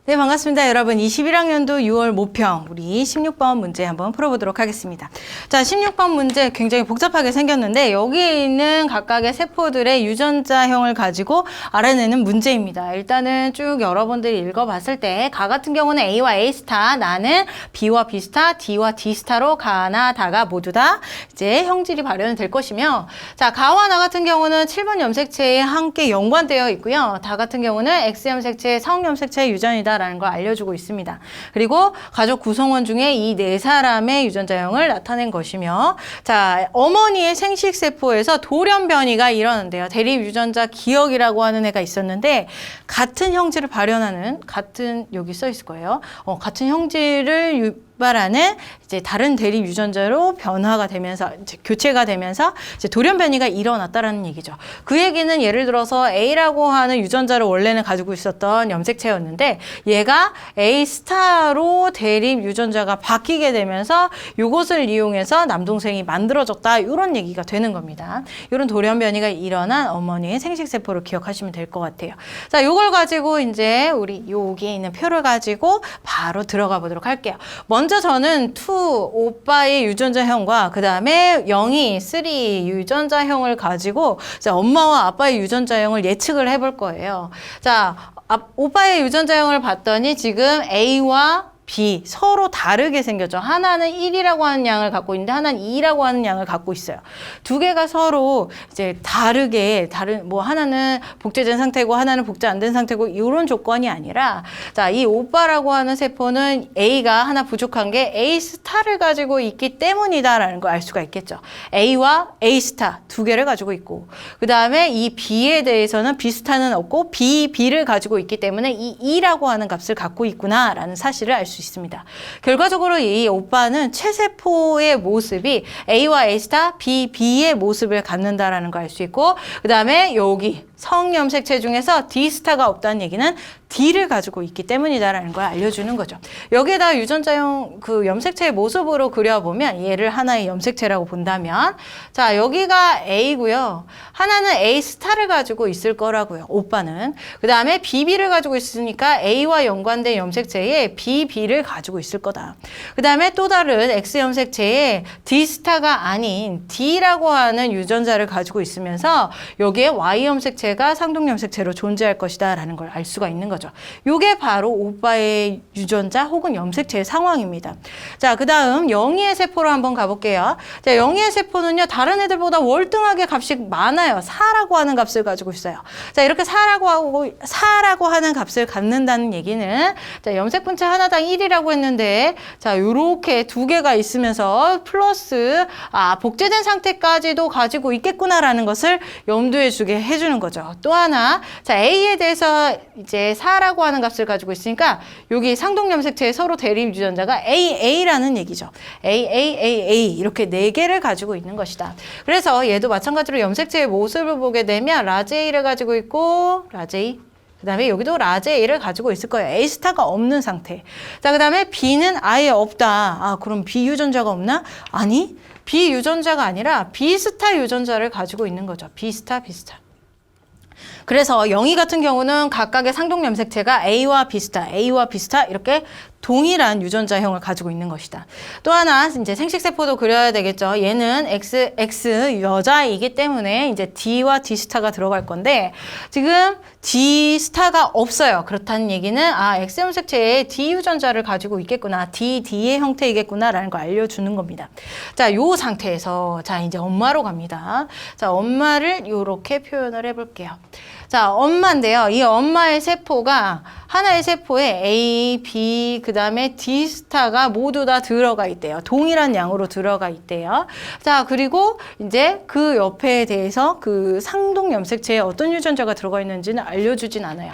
네, 반갑습니다. 여러분 21학년도 6월 모평 우리 16번 문제 한번 풀어보도록 하겠습니다. 자, 16번 문제 굉장히 복잡하게 생겼는데 여기에 있는 각각의 세포들의 유전자형을 가지고 알아내는 문제입니다. 일단은 쭉 여러분들이 읽어봤을 때 가 같은 경우는 A와 A 스타, 나는 B와 B 스타, D와 D 스타로 가나 다가 모두 다 이제 형질이 발현될 것이며, 자, 가와 나 같은 경우는 7번 염색체에 함께 연관되어 있고요. 다 같은 경우는 X 염색체, 성 염색체의 유전이다 라는 걸 알려주고 있습니다. 그리고 가족 구성원 중에 이 네 사람의 유전자형을 나타낸 것이며, 자, 어머니의 생식세포에서 돌연 변이가 일어난대요. 대립 유전자 기억이라고 하는 애가 있었는데 같은 형질을 발현하는, 같은, 여기 써 있을 거예요. 같은 형질을 유발하는 이제 다른 대립 유전자로 변화가 되면서 이제 교체가 되면서 이제 돌연 변이가 일어났다라는 얘기죠. 그 얘기는 예를 들어서 A라고 하는 유전자를 원래는 가지고 있었던 염색체였는데 얘가 A 스타로 대립 유전자가 바뀌게 되면서 이것을 이용해서 남동생이 만들어졌다, 이런 얘기가 되는 겁니다. 이런 돌연 변이가 일어난 어머니의 생식세포를 기억하시면 될 것 같아요. 자, 이걸 가지고 이제 우리 여기에 있는 표를 가지고 바로 들어가 보도록 할게요. 먼저 저는 2, 오빠의 유전자형과 그 다음에 0이 3 유전자형을 가지고 이제 엄마와 아빠의 유전자형을 예측을 해볼 거예요. 자, 오빠의 유전자형을 봤더니 지금 A와 B 서로 다르게 생겼죠. 하나는 1이라고 하는 양을 갖고 있는데 하나는 2라고 하는 양을 갖고 있어요. 두 개가 서로 이제 다르게 뭐 하나는 복제된 상태고 하나는 복제 안 된 상태고 이런 조건이 아니라, 자, 이 오빠라고 하는 세포는 A가 하나 부족한 게 A 스타를 가지고 있기 때문이다라는 걸 알 수가 있겠죠. A와 A 스타 두 개를 가지고 있고, 그 다음에 이 B에 대해서는 B 스타는 없고 B를 가지고 있기 때문에 이 E라고 하는 값을 갖고 있구나라는 사실을 알 수 있습니다. 결과적으로 이 오빠는 체세포의 모습이 A와 A 스타, B의 모습을 갖는다라는 걸 알 수 있고, 그 다음에 여기 성염색체 중에서 D 스타가 없다는 얘기는 D를 가지고 있기 때문이다라는 걸 알려주는 거죠. 여기에다 유전자형 그 염색체의 모습으로 그려보면 얘를 하나의 염색체라고 본다면, 자, 여기가 A고요. 하나는 A 스타를 가지고 있을 거라고요. 오빠는. 그 다음에 BB를 가지고 있으니까 A와 연관된 염색체에 BB를 가지고 있을 거다. 그 다음에 또 다른 X 염색체에 D 스타가 아닌 D라고 하는 유전자를 가지고 있으면서 여기에 Y 염색체가 상동 염색체로 존재할 것이다 라는 걸 알 수가 있는 거죠. 요게 바로 오빠의 유전자 혹은 염색체의 상황입니다. 자, 그 다음 영희의 세포로 한번 가볼게요. 자, 영희의 세포는요, 다른 애들보다 월등하게 값이 많아요. 4라고 하는 값을 가지고 있어요. 자, 이렇게 4라고 하는 값을 갖는다는 얘기는, 자, 염색분체 하나당 1이라고 했는데, 자, 요렇게 두 개가 있으면서 플러스 복제된 상태까지도 가지고 있겠구나라는 것을 염두에 주게 해주는 거죠. 또 하나, 자, A에 대해서 이제 4라고 하는 값을 가지고 있으니까 여기 상동 염색체의 서로 대립 유전자가 AA라는 얘기죠. A 이렇게 네 개를 가지고 있는 것이다. 그래서 얘도 마찬가지로 염색체의 모습을 보게 되면 라지 A를 가지고 있고, 라지 A, 그 다음에 여기도 라지 A를 가지고 있을 거예요. A 스타가 없는 상태. 자, 그 다음에 B는 아예 없다. 그럼 B 유전자가 없나? 아니, B 유전자가 아니라 B 스타 유전자를 가지고 있는 거죠. B 스타. 그래서 영희 같은 경우는 각각의 상동 염색체가 A와 B 스타 이렇게 동일한 유전자형을 가지고 있는 것이다. 또 하나 이제 생식세포도 그려야 되겠죠. 얘는 X 여자이기 때문에 이제 D와 D 스타가 들어갈 건데 지금 D 스타가 없어요. 그렇다는 얘기는 X 염색체에 D 유전자를 가지고 있겠구나. D의 형태이겠구나라는 걸 알려주는 겁니다. 자, 요 상태에서 자, 이제 엄마로 갑니다. 자, 엄마를 요렇게 표현을 해볼게요. 자, 엄마인데요. 이 엄마의 세포가 하나의 세포에 A, B, 그 다음에 D 스타가 모두 다 들어가 있대요. 동일한 양으로 들어가 있대요. 자, 그리고 이제 그 옆에 대해서 그 상동 염색체에 어떤 유전자가 들어가 있는지는 알려주진 않아요.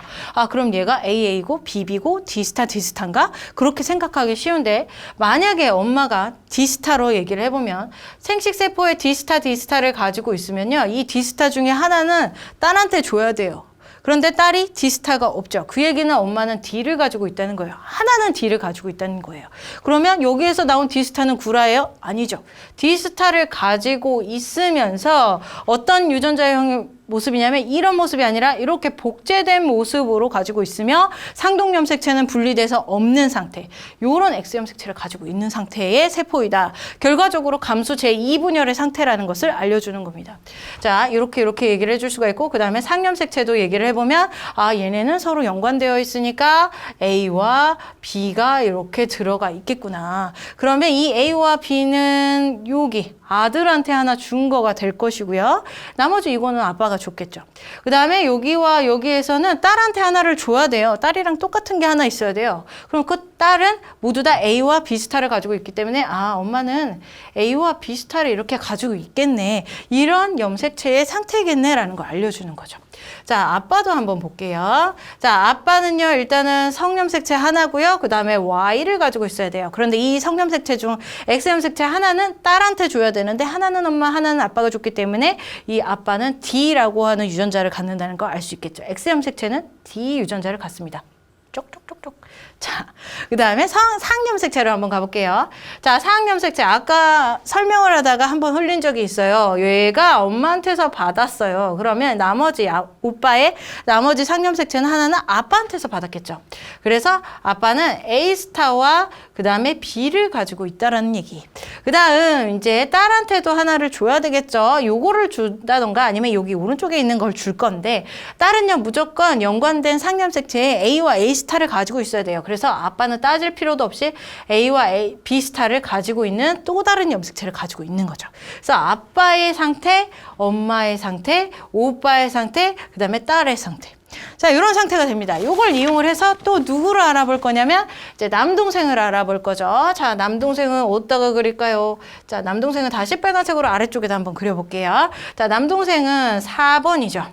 그럼 얘가 AA고 BB고 D 스타인가? 그렇게 생각하기 쉬운데, 만약에 엄마가 D 스타로 얘기를 해보면 생식세포에 D 스타를 가지고 있으면요, 이 D 스타 중에 하나는 딸한테 줘야 돼요. 그런데 딸이 D 스타가 없죠. 그 얘기는 엄마는 D를 가지고 있다는 거예요. 하나는 D를 가지고 있다는 거예요. 그러면 여기에서 나온 D 스타는 구라예요? 아니죠. D 스타를 가지고 있으면서 어떤 유전자형을 모습이냐면 이런 모습이 아니라 이렇게 복제된 모습으로 가지고 있으며 상동염색체는 분리돼서 없는 상태. 요런 X염색체를 가지고 있는 상태의 세포이다. 결과적으로 감수 제2분열의 상태라는 것을 알려주는 겁니다. 자, 이렇게 얘기를 해줄 수가 있고 그 다음에 상염색체도 얘기를 해보면 아, 얘네는 서로 연관되어 있으니까 A와 B가 이렇게 들어가 있겠구나. 그러면 이 A와 B는 여기 아들한테 하나 준 거가 될 것이고요. 나머지 이거는 아빠가 줬겠죠. 그 다음에 여기와 여기에서는 딸한테 하나를 줘야 돼요. 딸이랑 똑같은 게 하나 있어야 돼요. 그럼 그 딸은 모두 다 A와 B 스타를 가지고 있기 때문에 아, 엄마는 A와 B 스타를 이렇게 가지고 있겠네. 이런 염색체의 상태겠네라는 걸 알려주는 거죠. 자, 아빠도 한번 볼게요. 자, 아빠는요, 일단은 성염색체 하나고요. 그 다음에 Y를 가지고 있어야 돼요. 그런데 이 성염색체 중 X염색체 하나는 딸한테 줘야 되는데 하나는 엄마, 하나는 아빠가 줬기 때문에 이 아빠는 D라고 하는 유전자를 갖는다는 걸 알 수 있겠죠. X염색체는 D 유전자를 갖습니다. 쪽쪽쪽쪽. 자, 그 다음에 상염색체로 한번 가볼게요. 자, 상염색체 아까 설명을 하다가 한번 흘린 적이 있어요. 얘가 엄마한테서 받았어요. 그러면 나머지 오빠의 나머지 상염색체는 하나는 아빠한테서 받았겠죠. 그래서 아빠는 A스타와 그 다음에 B를 가지고 있다라는 얘기. 그 다음 이제 딸한테도 하나를 줘야 되겠죠. 요거를 준다던가 아니면 여기 오른쪽에 있는 걸 줄 건데 딸은요 무조건 연관된 상염색체에 A와 A스타를 가지고 있어야 돼요. 그래서 아빠는 따질 필요도 없이 A와 B스타를 가지고 있는 또 다른 염색체를 가지고 있는 거죠. 그래서 아빠의 상태, 엄마의 상태, 오빠의 상태, 그 다음에 딸의 상태. 자, 이런 상태가 됩니다. 이걸 이용을 해서 또 누구를 알아볼 거냐면 이제 남동생을 알아볼 거죠. 자, 남동생은 어디다가 그릴까요? 자, 남동생은 다시 빨간색으로 아래쪽에다 한번 그려볼게요. 자, 남동생은 4번이죠.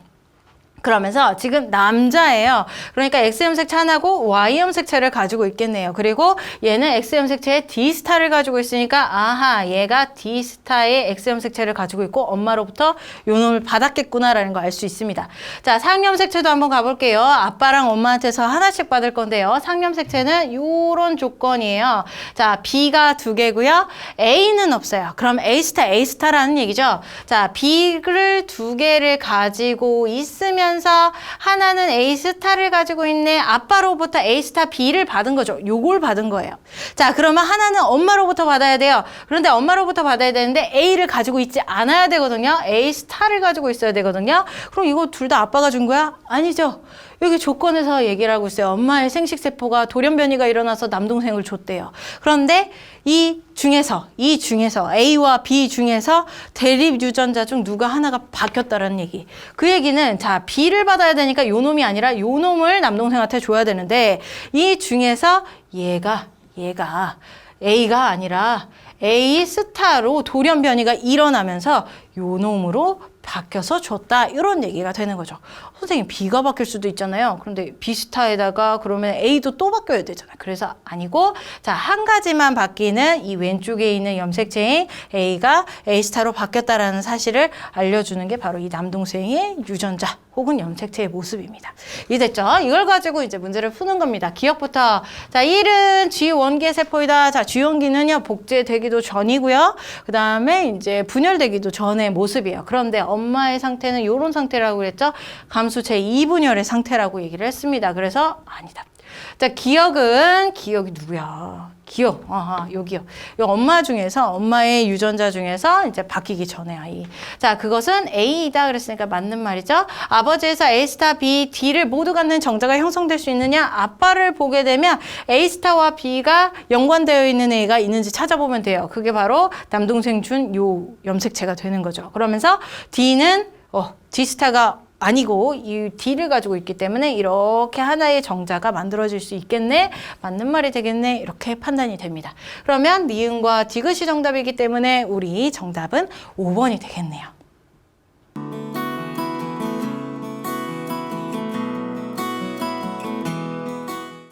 그러면서 지금 남자예요. 그러니까 X염색체 하나고 Y염색체를 가지고 있겠네요. 그리고 얘는 X염색체에 D스타를 가지고 있으니까 아하, 얘가 D스타의 X염색체를 가지고 있고 엄마로부터 요 놈을 받았겠구나라는 거 알 수 있습니다. 자, 상염색체도 한번 가볼게요. 아빠랑 엄마한테서 하나씩 받을 건데요. 상염색체는 요런 조건이에요. 자, B가 2개고요. A는 없어요. 그럼 A스타, A스타라는 얘기죠. 자, B를 2개를 가지고 있으면 하나는 A스타를 가지고 있네. 아빠로부터 A스타 B를 받은 거죠. 요걸 받은 거예요. 자, 그러면 하나는 엄마로부터 받아야 돼요. 그런데 엄마로부터 받아야 되는데 A를 가지고 있지 않아야 되거든요. A스타를 가지고 있어야 되거든요. 그럼 이거 둘 다 아빠가 준 거야? 아니죠. 여기 조건에서 얘기를 하고 있어요. 엄마의 생식세포가 돌연변이가 일어나서 남동생을 줬대요. 그런데 이 중에서 A와 B 중에서 대립 유전자 중 누가 하나가 바뀌었다라는 얘기. 그 얘기는 자, B를 받아야 되니까 요 놈이 아니라 요 놈을 남동생한테 줘야 되는데 이 중에서 얘가 A가 아니라 A 스타로 돌연변이가 일어나면서 요 놈으로 바뀌어서 줬다. 이런 얘기가 되는 거죠. 선생님, B가 바뀔 수도 있잖아요. 그런데 B 스타에다가 그러면 A도 또 바뀌어야 되잖아요. 그래서 아니고, 자, 한 가지만 바뀌는 이 왼쪽에 있는 염색체인 A가 A 스타로 바뀌었다라는 사실을 알려주는 게 바로 이 남동생의 유전자 혹은 염색체의 모습입니다. 이해됐죠? 이걸 가지고 이제 문제를 푸는 겁니다. 기억부터. 자, 1은 G1개 세포이다. 자, G1기는요, 복제되기도 전이고요. 그 다음에 이제 분열되기도 전의 모습이에요. 그런데 엄마의 상태는 이런 상태라고 그랬죠? 감수 제2분열의 상태라고 얘기를 했습니다. 그래서 아니다. 자, 기억이 누구야? 기억. 여기요. 이 엄마 중에서, 엄마의 유전자 중에서 이제 바뀌기 전에 아이. 자, 그것은 A이다 그랬으니까 맞는 말이죠. 아버지에서 A스타, B, D를 모두 갖는 정자가 형성될 수 있느냐? 아빠를 보게 되면 A스타와 B가 연관되어 있는 A가 있는지 찾아보면 돼요. 그게 바로 남동생 준 요 염색체가 되는 거죠. 그러면서 D는, D스타가 아니고 이 D를 가지고 있기 때문에 이렇게 하나의 정자가 만들어질 수 있겠네? 맞는 말이 되겠네? 이렇게 판단이 됩니다. 그러면 니은과 디귿이 정답이기 때문에 우리 정답은 5번이 되겠네요.